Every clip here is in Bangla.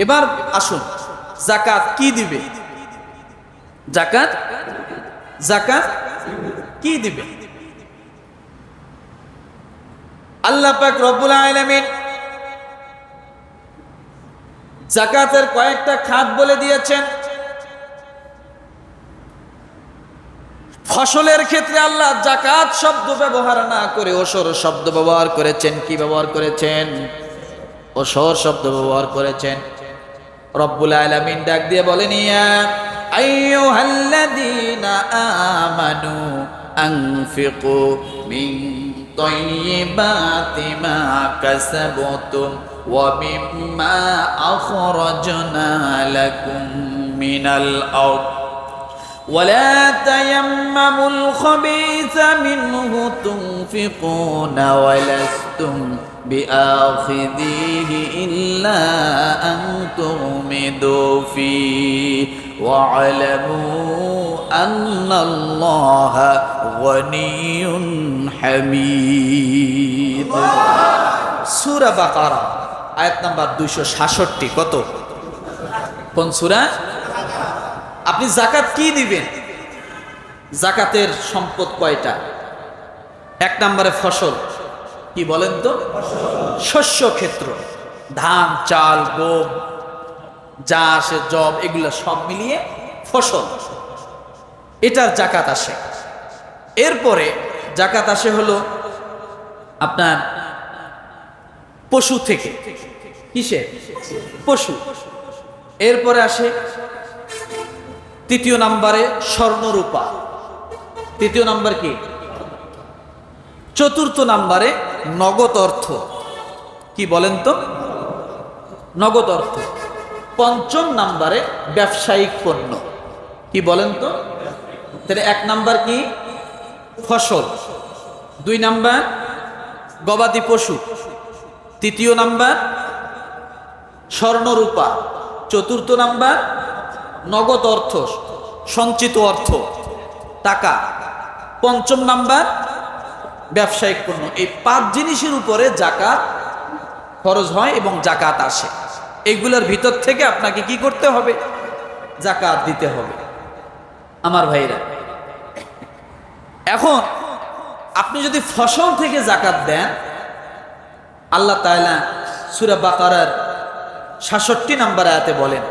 এবার আসুন, যাকাত কি দিবে? যাকাত যাকাত কি দিবে? আল্লাহ পাক রব্বুল আলামিন যাকাতের কয়েকটা খাত বলে দিয়েছেন। ফসলের ক্ষেত্রে আল্লাহ যাকাত শব্দ ব্যবহার না করে ওসর শব্দ ব্যবহার করেছেন। কি ব্যবহার করেছেন? ওসর শব্দ ব্যবহার করেছেন। রব্বুল আলামিন ডাক দিয়ে বলেন, ইয়া আইয়ুহাল্লাযীনা আমানু আনফিকু মিন তাইয়্যিবাতি মা কাসাবতুম ওয়া মিম্মা আখরাজনা লাকুম মিনাল আরদ ولا تيمموا الخبيث منه تنفقون ولستم بآخذيه إلا أن تغمضوا فيه واعلموا أن الله غني حميد। সূরা বাকারা আয়াত নাম্বার 266। কত? কোন সূরা? আপনি যাকাত কি দিবেন? যাকাতের সম্পদ কয়টা? এক নম্বরে ফসল। কি বলেন তো? শস্য ক্ষেত্র, ধান, চাল, গম, যা আসে, জব, এগুলো সব মিলিয়ে ফসল, এটার যাকাত আসে। এরপরে যাকাত আসে হলো আপনার পশু থেকে। কিসে? পশু। এরপরে আসে তৃতীয় নম্বরে স্বর্ণরূপা। তৃতীয় নম্বর কি? চতুর্থ নম্বরে নগদ অর্থ। কি বলেন তো? নগদ অর্থ। পঞ্চম নম্বরে ব্যবসায়িক পণ্য। কি বলেন তো? তাহলে এক নাম্বার কি? ফসল। দুই নাম্বার গবাদি পশু। তৃতীয় নাম্বার স্বর্ণরূপা। চতুর্থ নাম্বার নগদ অর্থ, সঞ্চিত অর্থ, টাকা। পঞ্চম নাম্বার ব্যবসায়িক পণ্য। এই 5 জিনিসের উপরে যাকাত খরচ হয় এবং যাকাত আসে। এইগুলোর ভিতর থেকে আপনাকে কি করতে হবে? যাকাত দিতে হবে। আমার ভাইরা, এখন আপনি যদি ফসল থেকে যাকাত দেন, আল্লাহ তাআলা সূরা বাকারার 66 নম্বর আয়াতে বলেন,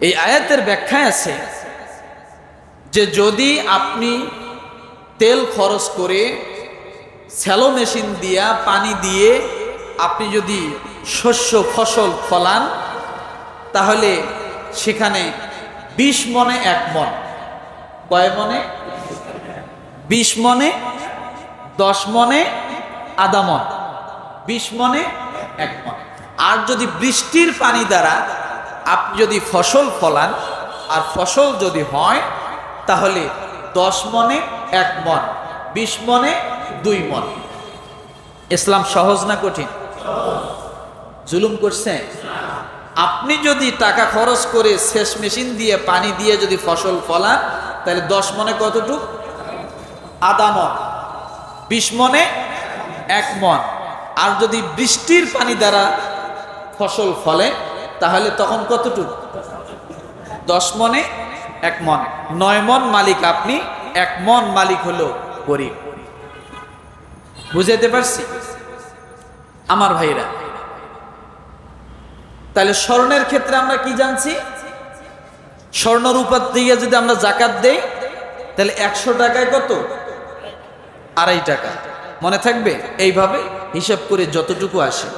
এই আয়াতের ব্যাখ্যায় আছে যে যদি আপনি তেল খরচ করে স্যালো মেশিন দিয়া পানি দিয়ে আপনি যদি শস্য ফসল ফলান, তাহলে সেখানে 20 মণে 1 মণ। কয় মণে? 20 মণে, 10 মণে আধা মণ, 20 মণে 1 মণ। আর যদি বৃষ্টির পানি দ্বারা আপনি যদি ফসল ফলান আর ফসল যদি হয়, তাহলে 10 মণে 1 মণ, 20 মণে 2 মণ। ইসলাম সহজ না কঠিন? জুলুম করছে? আপনি যদি টাকা খরচ করে সেচ মেশিন দিয়ে পানি দিয়ে যদি ফসল ফলান, তাহলে 10 মণে কতটুক? আধা মণ। 20 মণে 1 মণ। আর যদি বৃষ্টির পানি দ্বারা ফসল ফলে, তাহলে তখন কতটুক? 10 মণে 1 মণ। 9 মণ মালিক আপনি, 1 মণ মালিক হলো গরিব। বুঝাইতে পারছি আমার ভাইরা? তাহলে স্বর্ণের ক্ষেত্রে আমরা কি জানছি? স্বর্ণরূপার দিয়ে যদি আমরা যাকাত দেই, তাহলে 100 টাকায় কত? 2.5 টাকা। মনে থাকবে? এইভাবে হিসাব করে যতটুকু আসে